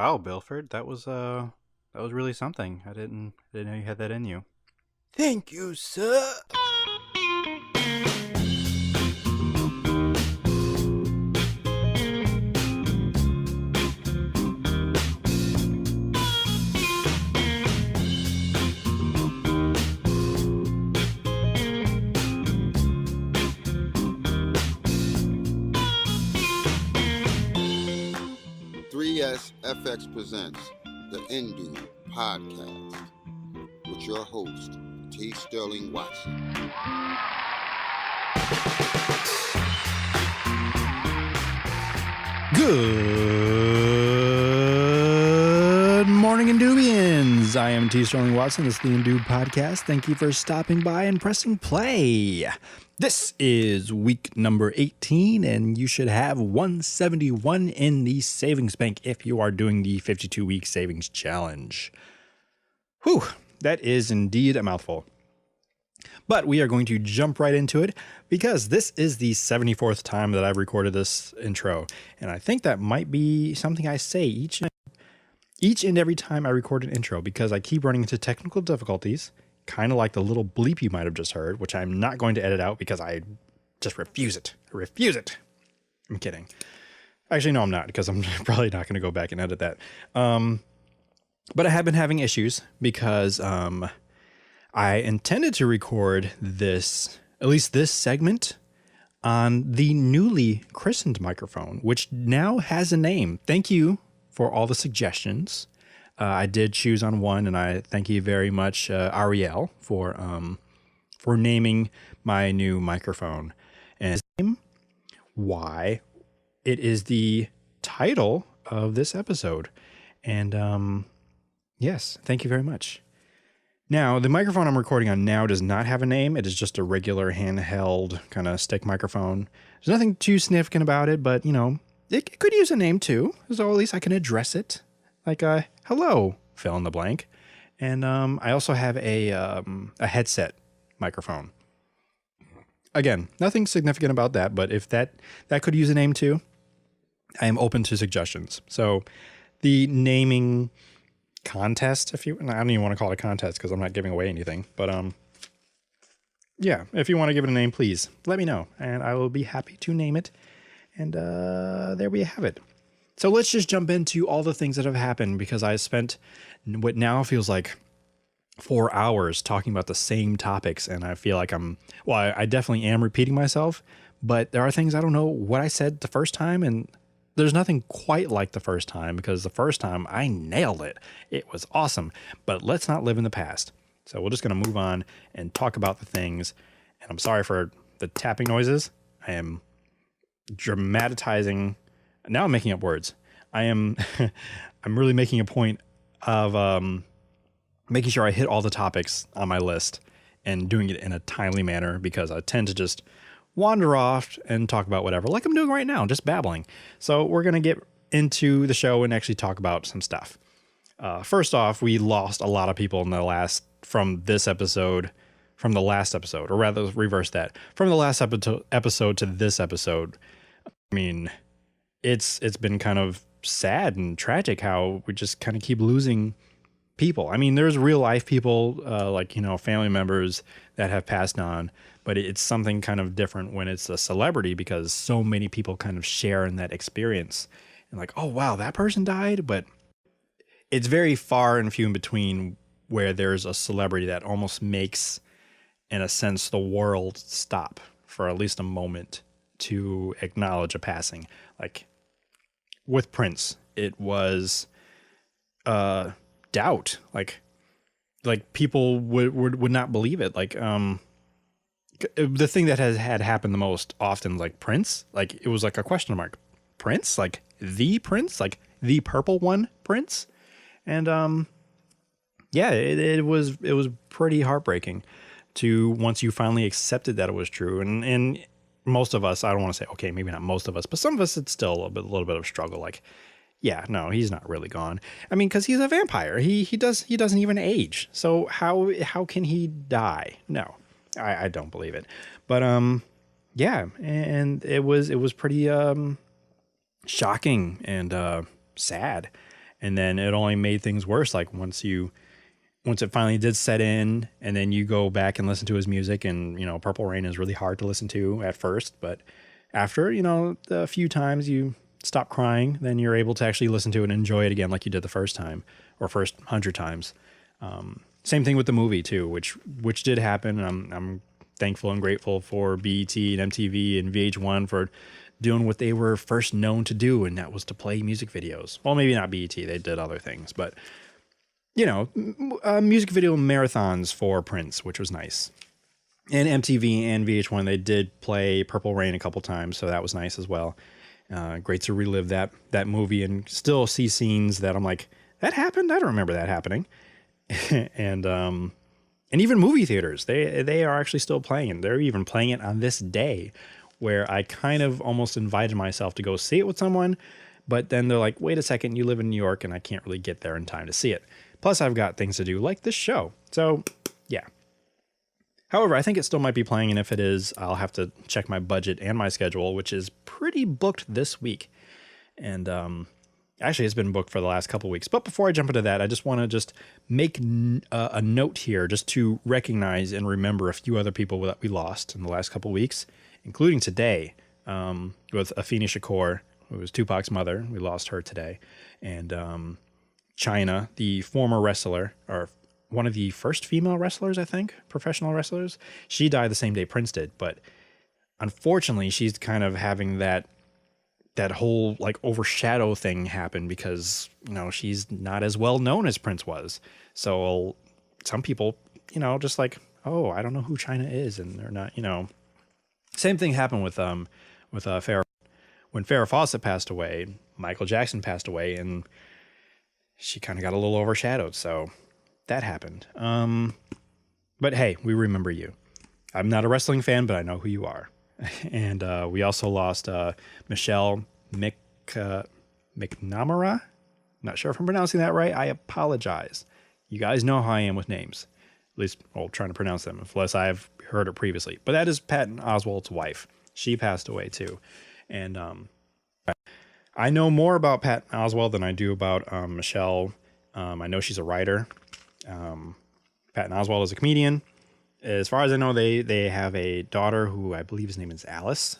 Wow, Billfred, that was really something. I didn't know you had that in you. Thank you, sir. 3S FX presents the Indoob podcast with your host, T. Sterling Watson. Good morning, Indoobians. I am T. Sterling Watson. This is the Indoob podcast. Thank you for stopping by and pressing play. This is week number 18, and you should have 171 in the savings bank if you are doing the 52-week savings challenge. Whew, that is indeed a mouthful. But we are going to jump right into it because this is the 74th time that I've recorded this intro. And I think that might be something I say each and every time I record an intro because I keep running into technical difficulties, kind of like the little bleep you might have just heard, which I'm not going to edit out because I just refuse it. I refuse it. I'm kidding. Actually, no, I'm not, because I'm probably not going to go back and edit that. But I have been having issues because I intended to record this, at least this segment, on the newly christened microphone, which now has a name. Thank you for all the suggestions. I did choose on one, and I thank you very much, Ariel, for naming my new microphone. And his name, why, it is the title of this episode. And yes, thank you very much. Now, the microphone I'm recording on now does not have a name. It is just a regular handheld kind of stick microphone. There's nothing too significant about it, but, you know, it could use a name too, so at least I can address it. Like, hello, fill in the blank. And I also have a headset microphone. Again, nothing significant about that, but if that could use a name too, I am open to suggestions. So the naming contest, I don't even want to call it a contest because I'm not giving away anything, but yeah, if you want to give it a name, please let me know and I will be happy to name it. And there we have it. So let's just jump into all the things that have happened because I spent what now feels like 4 hours talking about the same topics, and I feel like I definitely am repeating myself, but there are things I don't know what I said the first time, and there's nothing quite like the first time because the first time I nailed it. It was awesome, but let's not live in the past. So we're just going to move on and talk about the things, and I'm sorry for the tapping noises. I am dramatizing. Now I'm making up words. I'm really making a point of making sure I hit all the topics on my list and doing it in a timely manner because I tend to just wander off and talk about whatever, like I'm doing right now, just babbling. So we're going to get into the show and actually talk about some stuff. First off, we lost a lot of people from the last episode, or rather reverse that, from the last episode to this episode. I mean, it's been kind of sad and tragic how we just kind of keep losing people. I mean, there's real life people, like, you know, family members that have passed on, but it's something kind of different when it's a celebrity because so many people kind of share in that experience and like, oh, wow, that person died. But it's very far and few in between where there's a celebrity that almost makes, in a sense, the world stop for at least a moment to acknowledge a passing. Like with Prince, it was doubt. Like people would not believe it. Like the thing that had happened the most often, like Prince, like it was like a question mark. Prince, like the Prince, like the purple one Prince, and yeah, it was pretty heartbreaking to once you finally accepted that it was true. And most of us, I don't want to say, okay, maybe not most of us, but some of us, it's still a little bit of struggle. Like, yeah, no, he's not really gone. I mean, because he's a vampire. He doesn't even age. So how can he die? No, I don't believe it. But yeah, and it was pretty shocking and sad. And then it only made things worse. Like once it finally did set in, and then you go back and listen to his music, and, you know, Purple Rain is really hard to listen to at first, but after, you know, a few times you stop crying, then you're able to actually listen to it and enjoy it again like you did the first time, or first 100 times. Same thing with the movie too, which did happen. I'm thankful and grateful for BET and MTV and VH1 for doing what they were first known to do, and that was to play music videos. Well, maybe not BET, they did other things, but, you know, music video marathons for Prince, which was nice. And MTV and VH1, they did play Purple Rain a couple times, so that was nice as well. Great to relive that movie and still see scenes that I'm like, that happened? I don't remember that happening. And even movie theaters, they are actually still playing it. They're even playing it on this day, where I kind of almost invited myself to go see it with someone, but then they're like, wait a second, you live in New York and I can't really get there in time to see it. Plus I've got things to do like this show. So yeah. However, I think it still might be playing, and if it is, I'll have to check my budget and my schedule, which is pretty booked this week. And actually, it's been booked for the last couple of weeks. But before I jump into that, I just want to just make a note here just to recognize and remember a few other people that we lost in the last couple of weeks, including today with Afeni Shakur, who was Tupac's mother. We lost her today. And China, the former wrestler, or one of the first female wrestlers, I think, professional wrestlers. She died the same day Prince did, but unfortunately, she's kind of having that whole like overshadow thing happen because, you know, she's not as well known as Prince was. So some people, you know, just like, oh, I don't know who China is, and they're not, you know. Same thing happened with Farrah. When Farrah Fawcett passed away, Michael Jackson passed away, and she kind of got a little overshadowed. So that happened. But hey, we remember you. I'm not a wrestling fan, but I know who you are. And we also lost Michelle McNamara. Not sure if I'm pronouncing that right. I apologize. You guys know how I am with names. At least, well, trying to pronounce them, unless I've heard it previously. But that is Patton Oswalt's wife. She passed away too. And I know more about Patton Oswalt than I do about Michelle. I know she's a writer. Patton Oswalt is a comedian. As far as I know, they have a daughter who I believe his name is Alice.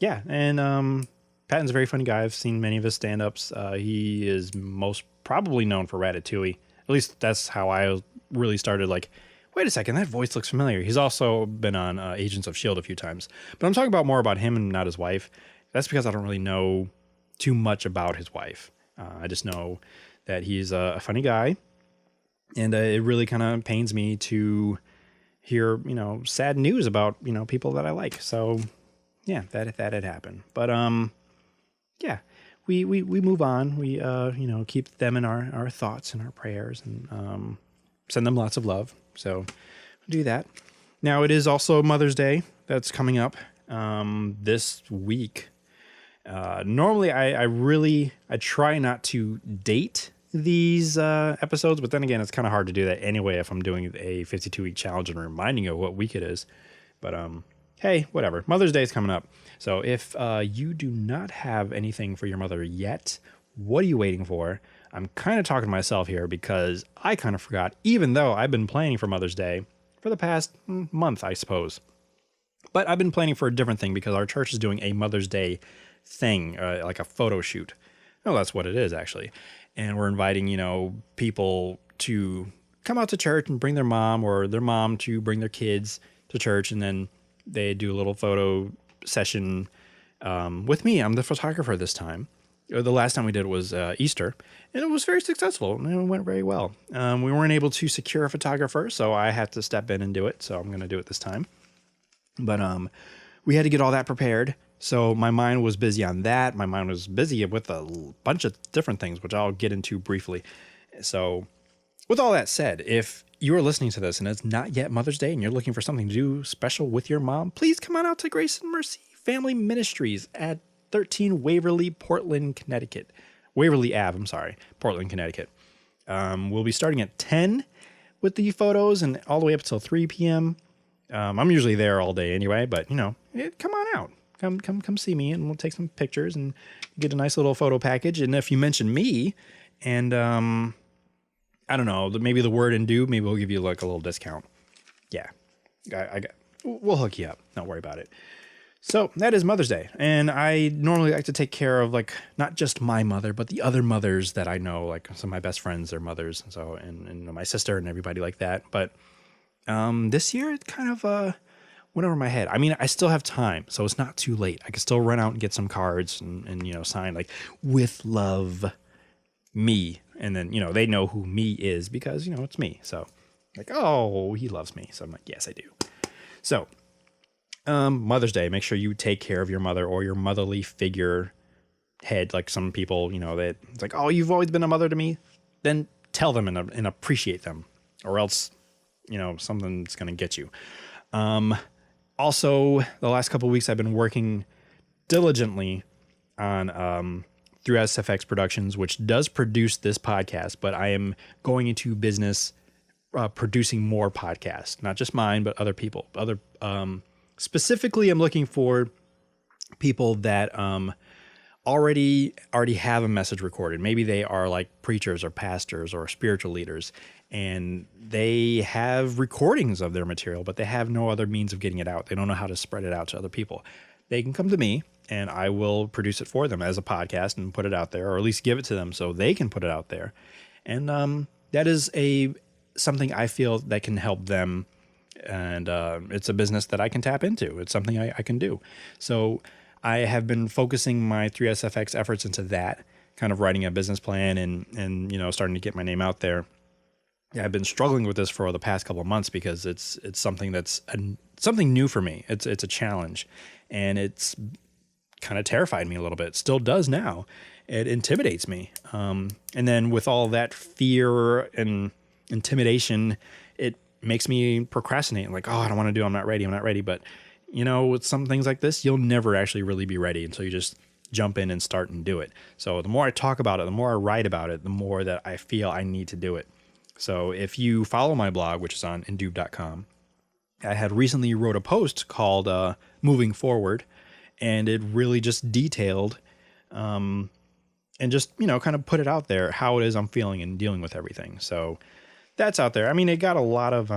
Yeah, and Patton's a very funny guy. I've seen many of his stand-ups. He is most probably known for Ratatouille. At least that's how I really started, like, wait a second, that voice looks familiar. He's also been on Agents of S.H.I.E.L.D. a few times. But I'm talking about more about him and not his wife. That's because I don't really know too much about his wife. I just know that he's a funny guy. And it really kind of pains me to hear, you know, sad news about, you know, people that I like. So, yeah, that had happened. But, yeah, we move on. We, you know, keep them in our thoughts and our prayers, and send them lots of love. So we'll do that. Now, it is also Mother's Day that's coming up this week. Normally, I try not to date these episodes, but then again, it's kind of hard to do that anyway if I'm doing a 52-week challenge and reminding you of what week it is. But hey, whatever. Mother's Day is coming up. So if you do not have anything for your mother yet, what are you waiting for? I'm kind of talking to myself here because I kind of forgot, even though I've been planning for Mother's Day for the past month, I suppose. But I've been planning for a different thing because our church is doing a Mother's Day thing, like a photo shoot. Oh, that's what it is, actually. And we're inviting, you know, people to come out to church and bring their mom, or their mom to bring their kids to church. And then they do a little photo session with me. I'm the photographer this time. The last time we did it was Easter, and it was very successful, and it went very well. We weren't able to secure a photographer, so I had to step in and do it. So I'm going to do it this time. But we had to get all that prepared. So my mind was busy on that. My mind was busy with a bunch of different things, which I'll get into briefly. So with all that said, if you are listening to this and it's not yet Mother's Day and you're looking for something to do special with your mom, please come on out to Grace and Mercy Family Ministries at 13 Waverly, Portland, Connecticut. Waverly Ave, I'm sorry, Portland, Connecticut. We'll be starting at 10 with the photos and all the way up until 3 p.m. I'm usually there all day anyway, but, you know, come on out. come see me, and we'll take some pictures and get a nice little photo package. And if you mention me, and I don't know, maybe the word indoob, maybe we'll give you like a little discount. Yeah, we'll hook you up. Don't worry about it. So that is Mother's Day, and I normally like to take care of like not just my mother, but the other mothers that I know, like some of my best friends, their mothers, and so and my sister and everybody like that. But this year it kind of went over my head. I mean, I still have time, so it's not too late. I can still run out and get some cards and you know, sign like "with love, me," and then you know they know who me is because you know it's me. So like, oh, he loves me. So I'm like, yes, I do. So. Mother's Day, make sure you take care of your mother or your motherly figure head. Like some people, you know, that it's like, oh, you've always been a mother to me. Then tell them and appreciate them, or else, you know, something's going to get you. Also, the last couple of weeks I've been working diligently on, through SFX Productions, which does produce this podcast, but I am going into business, producing more podcasts, not just mine, but other people, specifically, I'm looking for people that already have a message recorded. Maybe they are like preachers or pastors or spiritual leaders, and they have recordings of their material, but they have no other means of getting it out. They don't know how to spread it out to other people. They can come to me, and I will produce it for them as a podcast and put it out there, or at least give it to them so they can put it out there. And that is something I feel that can help them. And it's a business that I can tap into. It's something I can do. So I have been focusing my 3SFX efforts into that, kind of writing a business plan and you know, starting to get my name out there. Yeah, I've been struggling with this for the past couple of months because it's something that's something new for me. It's a challenge, and it's kind of terrified me a little bit. It still does now. It intimidates me. And then with all that fear and intimidation, it makes me procrastinate. Like, oh, I don't want to do it. I'm not ready. But, you know, with some things like this, you'll never actually really be ready until you just jump in and start and do it. So the more I talk about it, the more I write about it, the more that I feel I need to do it. So if you follow my blog, which is on indoob.com, I had recently wrote a post called Moving Forward, and it really just detailed and just, you know, kind of put it out there how it is I'm feeling and dealing with everything. So that's out there. I mean, it got a lot of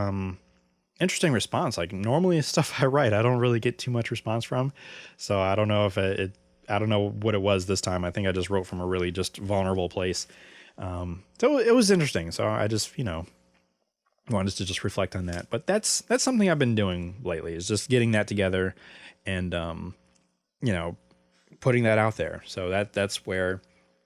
interesting response. Like normally stuff I write, I don't really get too much response from. So I don't know if I don't know what it was this time. I think I just wrote from a really just vulnerable place. So it was interesting. So I just, you know, wanted to just reflect on that. But that's something I've been doing lately, is just getting that together and, you know, putting that out there. So that's where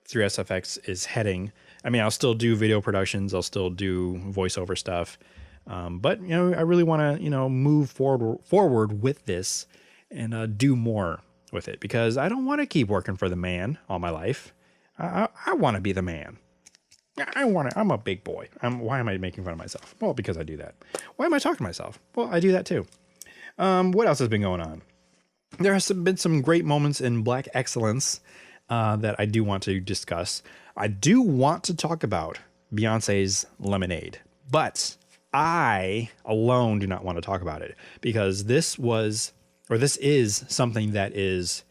3SFX is heading. I mean, I'll still do video productions. I'll still do voiceover stuff. But, you know, I really want to, you know, move forward with this and do more with it, because I don't want to keep working for the man all my life. I want to be the man. I'm a big boy. Why am I making fun of myself? Well, because I do that. Why am I talking to myself? Well, I do that too. What else has been going on? There has been some great moments in Black excellence that I do want to discuss. I do want to talk about Beyonce's Lemonade, but I alone do not want to talk about it, because this is something that is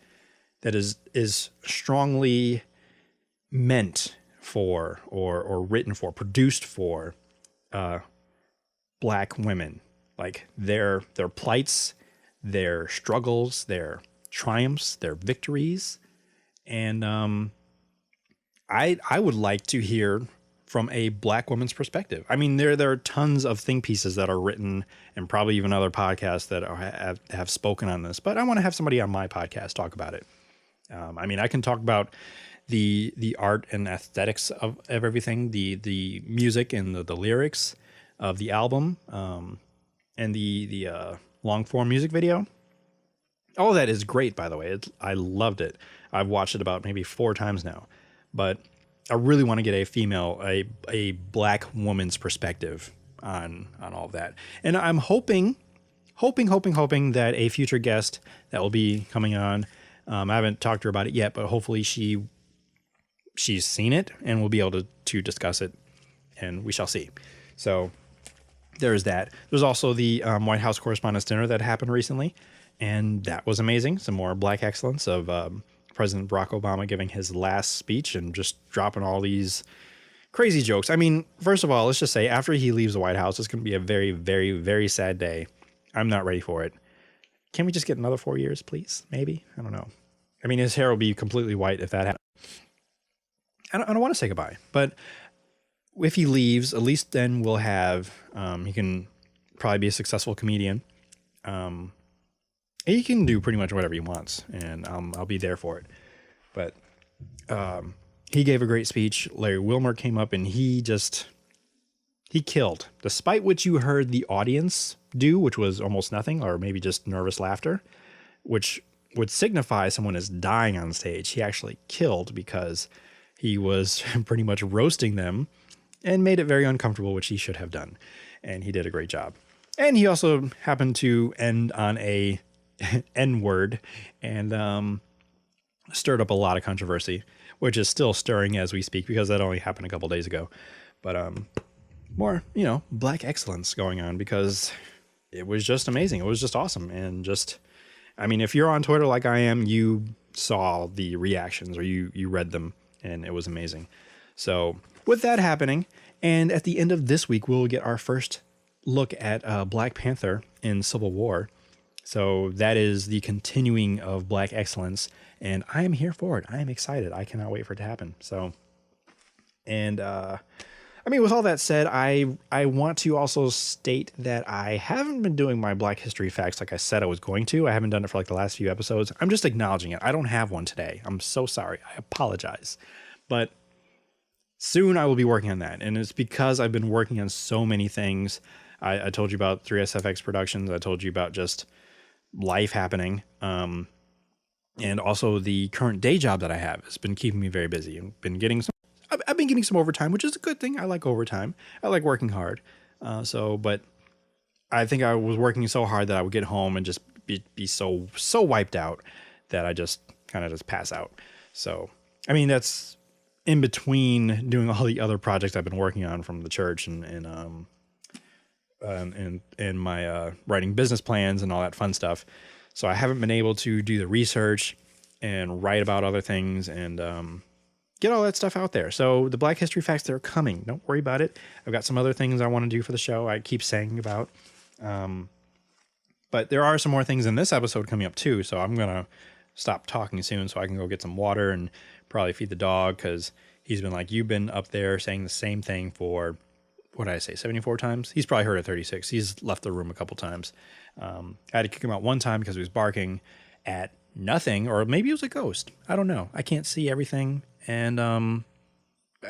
strongly meant for or written for, produced for Black women, like their plights, their struggles, their triumphs, their victories. And I would like to hear from a Black woman's perspective. I mean, there are tons of think pieces that are written, and probably even other podcasts that have spoken on this, but I want to have somebody on my podcast talk about it. I mean, I can talk about the art and aesthetics of everything, the music and the lyrics of the album, and the long form music video. All of that is great, by the way. I loved it. I've watched it about maybe 4 times now, but I really want to get a Black woman's perspective on all of that. And I'm hoping that a future guest that will be coming on, I haven't talked to her about it yet, but hopefully she's seen it and we'll be able to discuss it, and we shall see. So there's that. There's also the White House Correspondents' Dinner that happened recently, And that was amazing. Some more Black excellence of President Barack Obama giving his last speech and just dropping all these crazy jokes. I mean, first of all, let's just say after he leaves the White House, it's going to be a very, very, very sad day. I'm not ready for it. Can we just get another 4 years, please? Maybe? I don't know. I mean, his hair will be completely white if that happens. I don't want to say goodbye, but if he leaves, at least then we'll have, he can probably be a successful comedian. He can do pretty much whatever he wants, and I'll be there for it. But he gave a great speech. Larry Wilmer came up, and he killed. Despite what you heard the audience do, which was almost nothing, or maybe just nervous laughter, which would signify someone is dying on stage, he actually killed because he was pretty much roasting them and made it very uncomfortable, which he should have done. And he did a great job. And he also happened to end on a N-word and stirred up a lot of controversy, which is still stirring as we speak because that only happened a couple days ago. But more, Black excellence going on because it was just amazing. It was just awesome. And just, I mean, if you're on Twitter like I am, you saw the reactions or you read them, and it was amazing. So with that happening, and at the end of this week, we'll get our first look at Black Panther in Civil War. So that is the continuing of Black excellence, and I am here for it. I am excited. I cannot wait for it to happen. So, and I mean, with all that said, I want to also state that I haven't been doing my Black History facts like I said I was going to. I haven't done it for like the last few episodes. I'm just acknowledging it. I don't have one today. I'm so sorry. I apologize. But soon I will be working on that. And it's because I've been working on so many things. I told you about 3SFX Productions. I told you about just life happening. And also the current day job that I have has been keeping me very busy. I've been getting some overtime, which is a good thing. I like overtime. I like working hard. But I think I was working so hard that I would get home and just be so wiped out that I just kind of just pass out. So, I mean, that's in between doing all the other projects I've been working on from the church and my writing business plans and all that fun stuff. So I haven't been able to do the research and write about other things and get all that stuff out there. So the Black History facts, they're coming. Don't worry about it. I've got some other things I want to do for the show. I keep saying about. But there are some more things in this episode coming up too. So I'm going to stop talking soon so I can go get some water and probably feed the dog because he's been like, you've been up there saying the same thing for, what did I say, 74 times? He's probably heard it 36. He's left the room a couple times. I had to kick him out one time because he was barking at nothing, or maybe it was a ghost. I don't know. I can't see everything. And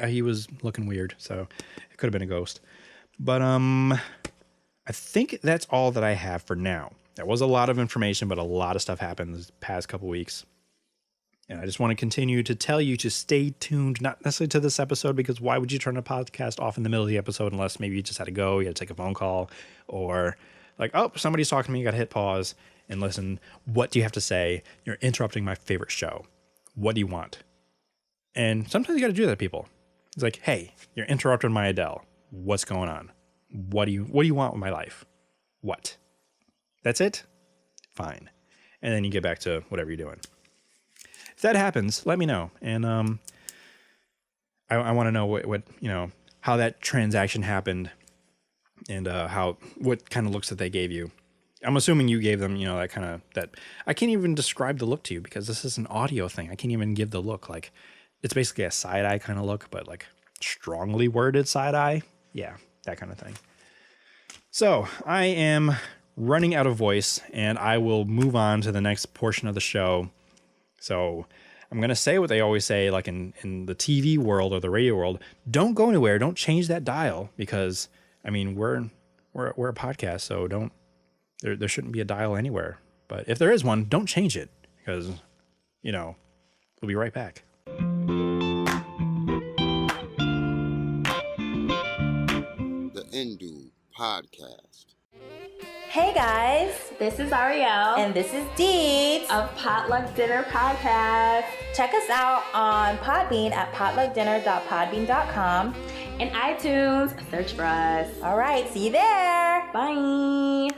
he was looking weird, so it could have been a ghost. But I think that's all that I have for now. That was a lot of information, but a lot of stuff happened this past couple weeks. And I just want to continue to tell you to stay tuned, not necessarily to this episode, because why would you turn a podcast off in the middle of the episode unless maybe you just had to go, you had to take a phone call, or like, oh, somebody's talking to me, you got to hit pause and listen. What do you have to say? You're interrupting my favorite show. What do you want? And sometimes you got to do that to people. It's like, hey, you're interrupting my Adele. What's going on? What do you want with my life? What? That's it? Fine. And then you get back to whatever you're doing. If that happens, let me know. And I want to know what how that transaction happened and what kind of looks that they gave you. I'm assuming you gave them, that I can't even describe the look to you because this is an audio thing. I can't even give the look. Like, it's basically a side eye kind of look, but like strongly worded side eye. Yeah, that kind of thing. So I am running out of voice and I will move on to the next portion of the show. So I'm going to say what they always say, like in the TV world or the radio world, don't go anywhere. Don't change that dial because, I mean, we're a podcast, so there shouldn't be a dial anywhere. But if there is one, don't change it because, we'll be right back. The indoob Podcast. Hey guys, This is Ariel and this is Deeds. of Potluck Dinner Podcast Check us out on Podbean at potluckdinner.podbean.com. and iTunes. Search for us. All right, see you there. Bye.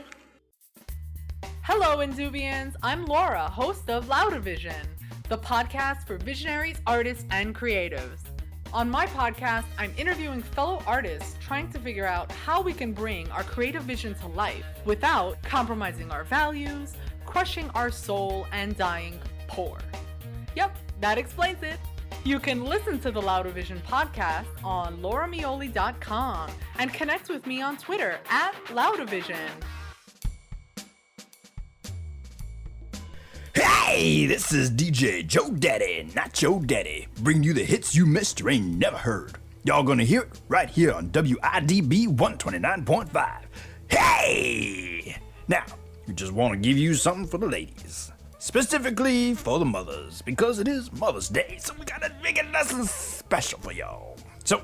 Hello, Indubians. I'm Laura, host of Loudavision, the podcast for visionaries, artists, and creatives. On my podcast, I'm interviewing fellow artists trying to figure out how we can bring our creative vision to life without compromising our values, crushing our soul, and dying poor. Yep, that explains it. You can listen to the Loudavision podcast on lauramioli.com and connect with me on Twitter at Loudavision. Hey, this is DJ Joe Daddy, not Joe Daddy, bringing you the hits you missed or ain't never heard. Y'all gonna hear it right here on WIDB 129.5. Hey! Now, we just want to give you something for the ladies. Specifically for the mothers, because it is Mother's Day, so we gotta make it nice and special for y'all. So,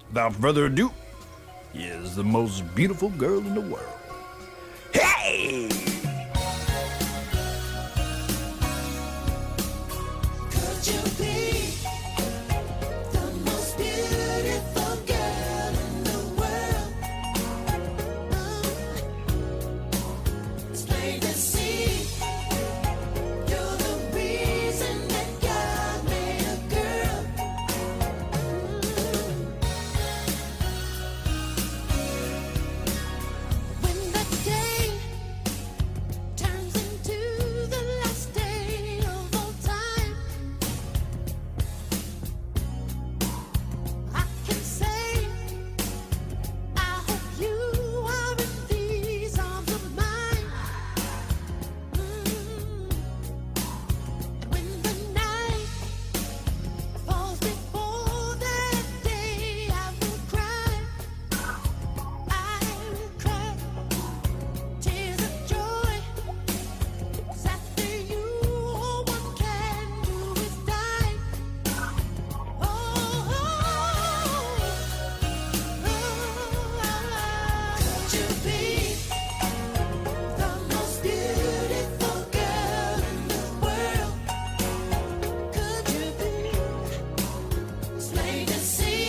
without further ado, here's the most beautiful girl in the world. Hey! Could you be the most beautiful girl in the world? It's plain to see you're the reason that God made a girl. When the day turns into the last day of all time, I can say, I hope you are in these arms of mine. When the night falls before that day, I will cry. I will cry tears of joy. 'Cause after you, all one can do is die. Could you be the most beautiful girl in the world? Could you be? It's plain to see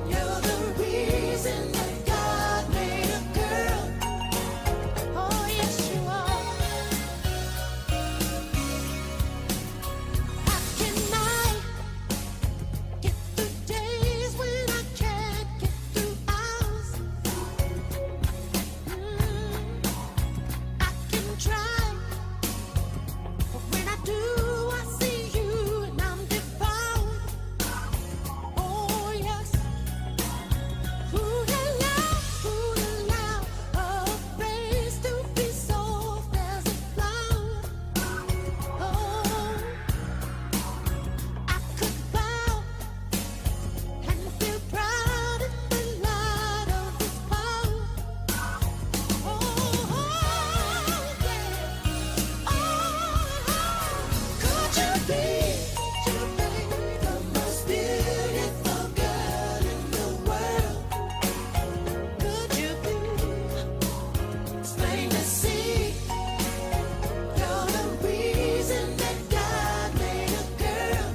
you're the reason that God made a girl. Oh, yes, you are. How can I get through days when I can't get through hours? I can try, but when I do, I see you and I'm devoured. Oh, yes. Who'd allow a face to be soft as a flower? Oh, I could bow and feel proud in the light of His power. Oh, yeah. Could you be the most beautiful girl in the world? Could you be? It's plain to see you're the reason that God made a girl.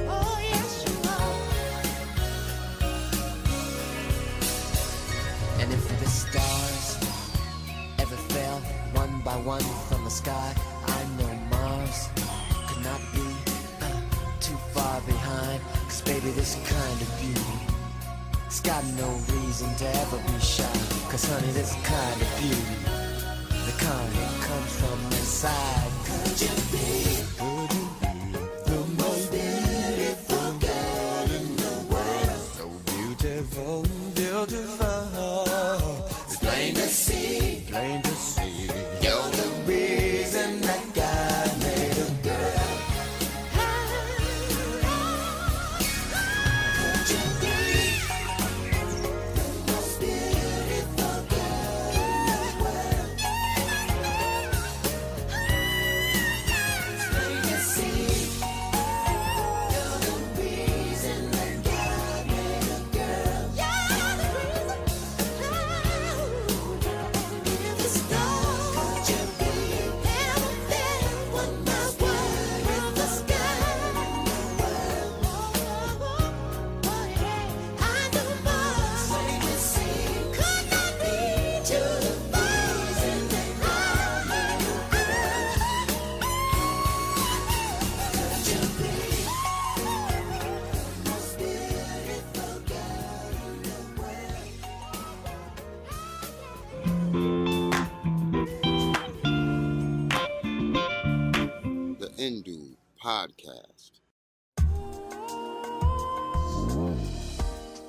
Oh, yes, you are. And if the stars ever fell one by one from the sky, I know Mars could not be too far behind. 'Cause baby, this kind of beauty, it's got no reason to ever be shy. 'Cause honey, this kind of beauty, the kind that comes from inside. Could you be the most beautiful girl in the world? So beautiful, beautiful. It's plain to see Plain to see. you're the reason that God made a girl. Could you be the most beautiful girl in the world? It's plain to Podcast.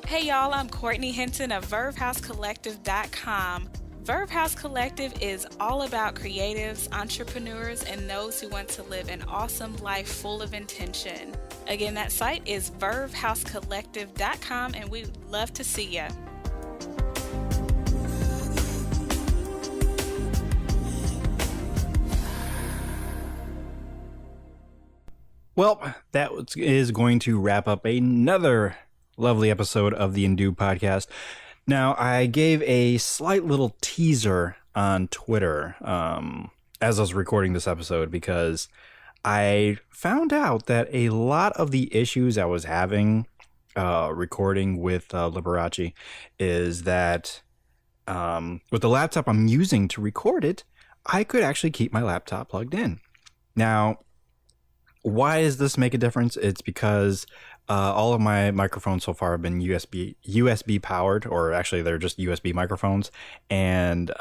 Hey y'all, I'm Courtney Hinton of VerveHouseCollective.com. Verve House Collective is all about creatives, entrepreneurs, and those who want to live an awesome life full of intention. Again, that site is VerveHouseCollective.com, and we'd love to see ya. Well, that is going to wrap up another lovely episode of the Indoob podcast. Now, I gave a slight little teaser on Twitter as I was recording this episode because I found out that a lot of the issues I was having recording with Liberace is that with the laptop I'm using to record it, I could actually keep my laptop plugged in. Now, why does this make a difference? It's because all of my microphones so far have been USB powered, or actually they're just USB microphones. And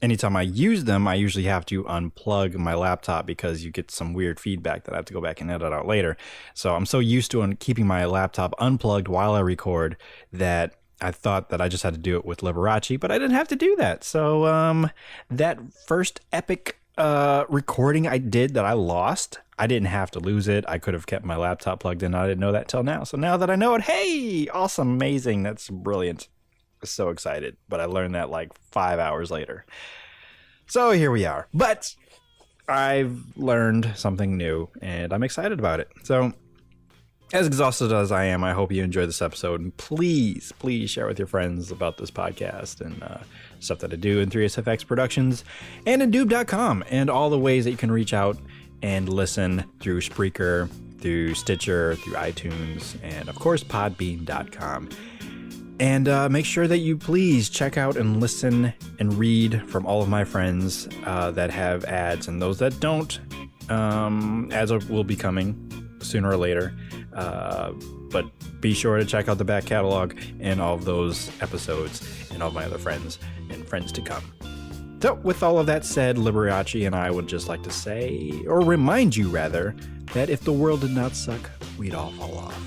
anytime I use them, I usually have to unplug my laptop because you get some weird feedback that I have to go back and edit out later. So I'm so used to keeping my laptop unplugged while I record that I thought that I just had to do it with Liberace, but I didn't have to do that. So that first epic recording I did that I lost, I didn't have to lose it. I could have kept my laptop plugged in. I didn't know that till now. So now that I know it, hey, awesome, amazing. That's brilliant. So excited. But I learned that like 5 hours later. So here we are. But I've learned something new and I'm excited about it. So as exhausted as I am, I hope you enjoyed this episode. And please share with your friends about this podcast and stuff that I do in 3SFX Productions and indoob.com and all the ways that you can reach out and listen through Spreaker, through Stitcher, through iTunes, and of course podbean.com. And make sure that you please check out and listen and read from all of my friends that have ads, and those that don't, ads will be coming sooner or later. But be sure to check out the back catalog and all of those episodes and all my other friends and friends to come. So with all of that said, Liberace and I would just like to say, or remind you rather, that if the world did not suck, we'd all fall off.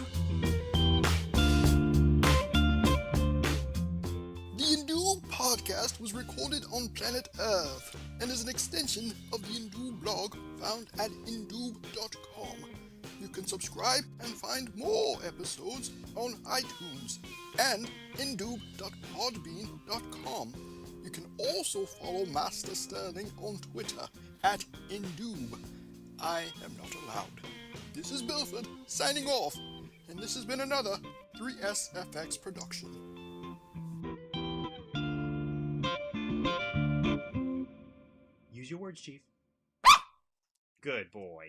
The Indoob podcast was recorded on planet Earth and is an extension of the Indoob blog found at indoob.com. You can subscribe and find more episodes on iTunes and indoob.podbean.com. You can also follow Master Sterling on Twitter at indoob. I am not allowed. This is Billfred signing off, and this has been another 3SFX production. Use your words, Chief. Good boy.